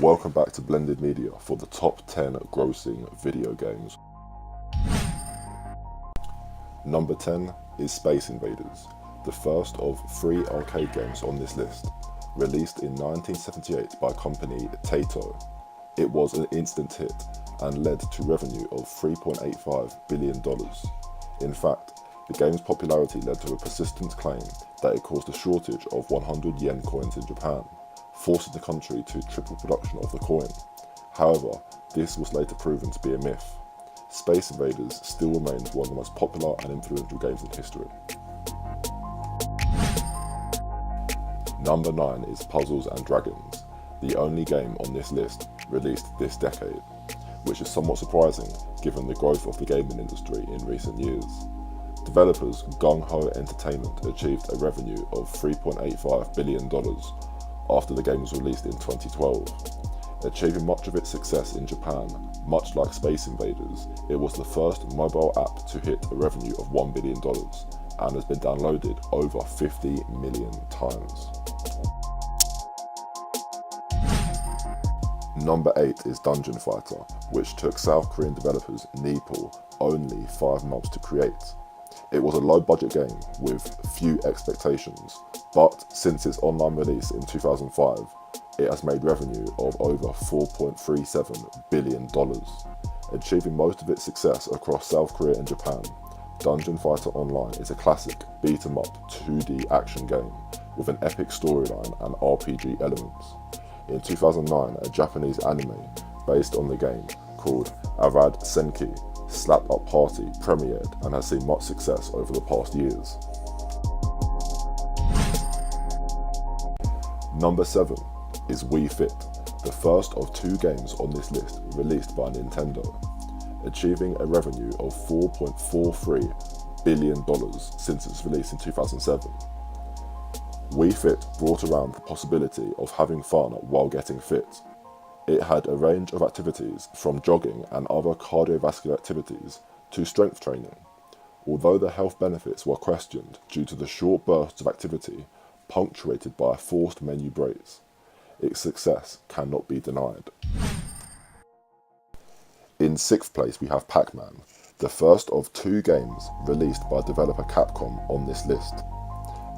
Welcome back to Blended Media for the top 10 grossing video games. Number 10 is Space Invaders, the first of 3 arcade games on this list. Released in 1978 by company Taito, it was an instant hit and led to revenue of $3.85 billion. In fact, the game's popularity led to a persistent claim that it caused a shortage of 100 yen coins in Japan, forcing the country to triple production of the coin. However, this was later proven to be a myth. Space Invaders still remains one of the most popular and influential games in history. Number 9 is Puzzles and Dragons, the only game on this list released this decade, which is somewhat surprising given the growth of the gaming industry in recent years. Developers Gung Ho Entertainment achieved a revenue of $3.85 billion after the game was released in 2012. Achieving much of its success in Japan, much like Space Invaders, it was the first mobile app to hit a revenue of $1 billion and has been downloaded over 50 million times. Number 8 is Dungeon Fighter, which took South Korean developers Neepal only 5 months to create. It was a low-budget game with few expectations, but since its online release in 2005, it has made revenue of over $4.37 billion. Achieving most of its success across South Korea and Japan, Dungeon Fighter Online is a classic beat-em-up 2D action game with an epic storyline and RPG elements. In 2009, a Japanese anime based on the game called Arad Senki Slap Up Party premiered and has seen much success over the past years. Number 7 is Wii Fit, the first of 2 games on this list released by Nintendo, achieving a revenue of $4.43 billion since its release in 2007. Wii Fit brought around the possibility of having fun while getting fit. It had a range of activities from jogging and other cardiovascular activities to strength training. Although the health benefits were questioned due to the short bursts of activity punctuated by forced menu breaks, its success cannot be denied. In 6th place we have Pac-Man, the first of 2 games released by developer Capcom on this list,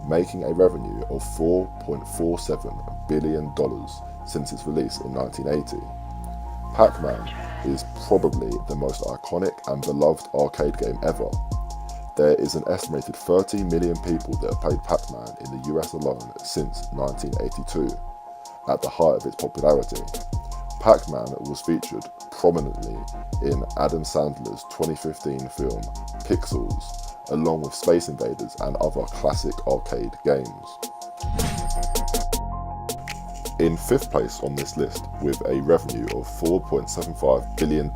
making a revenue of $4.47 billion since its release in 1980. Pac-Man is probably the most iconic and beloved arcade game ever. There is an estimated 30 million people that have played Pac-Man in the US alone since 1982. At the height of its popularity, Pac-Man was featured prominently in Adam Sandler's 2015 film Pixels, along with Space Invaders and other classic arcade games. In 5th place on this list, with a revenue of $4.75 billion,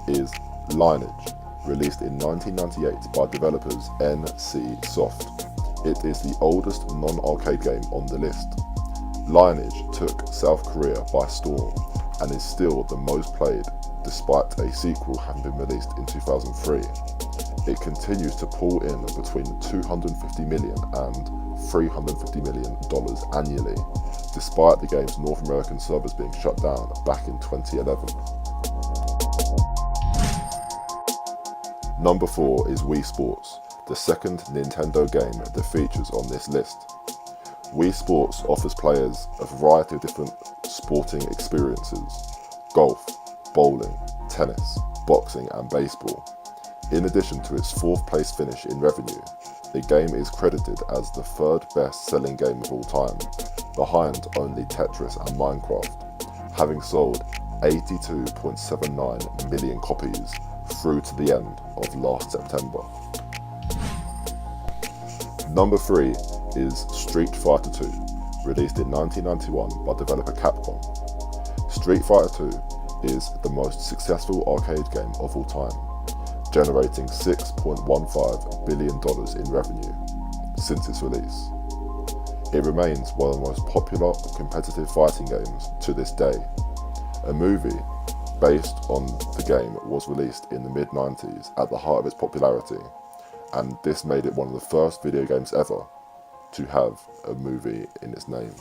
is Lineage, released in 1998 by developers NC Soft. It is the oldest non-arcade game on the list. Lineage took South Korea by storm and is still the most played, despite a sequel having been released in 2003. It continues to pull in between $250 million and $350 million annually, despite the game's North American servers being shut down back in 2011. Number 4 is Wii Sports, the second Nintendo game that features on this list. Wii Sports offers players a variety of different sporting experiences: golf, bowling, tennis, boxing and baseball. In addition to its 4th place finish in revenue, the game is credited as the 3rd best selling game of all time, behind only Tetris and Minecraft, having sold 82.79 million copies through to the end of last September. Number 3 is Street Fighter II, released in 1991 by developer Capcom. Street Fighter II is the most successful arcade game of all time, generating $6.15 billion in revenue since its release. It remains one of the most popular competitive fighting games to this day. A movie based on the game was released in the mid-90s at the height of its popularity, and this made it one of the first video games ever to have a movie in its name.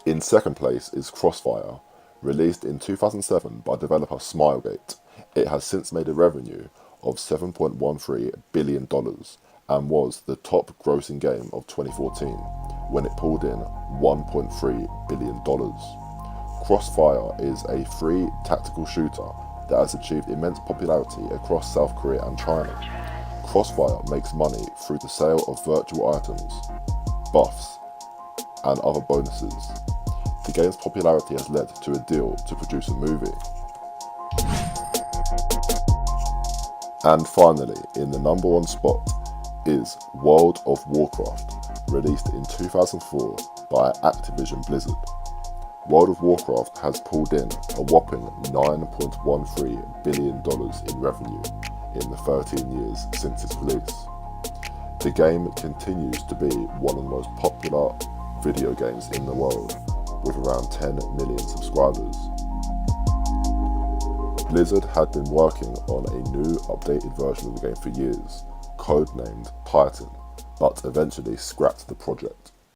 In second place is Crossfire. Released in 2007 by developer Smilegate, it has since made a revenue of $7.13 billion and was the top grossing game of 2014 when it pulled in $1.3 billion. Crossfire is a free tactical shooter that has achieved immense popularity across South Korea and China. Crossfire makes money through the sale of virtual items, buffs, and other bonuses. The game's popularity has led to a deal to produce a movie. And finally, in the number one spot is World of Warcraft, released in 2004 by Activision Blizzard. World of Warcraft has pulled in a whopping $9.13 billion in revenue in the 13 years since its release. The game continues to be one of the most popular video games in the world, with around 10 million subscribers. Blizzard had been working on a new updated version of the game for years, codenamed Titan, but eventually scrapped the project.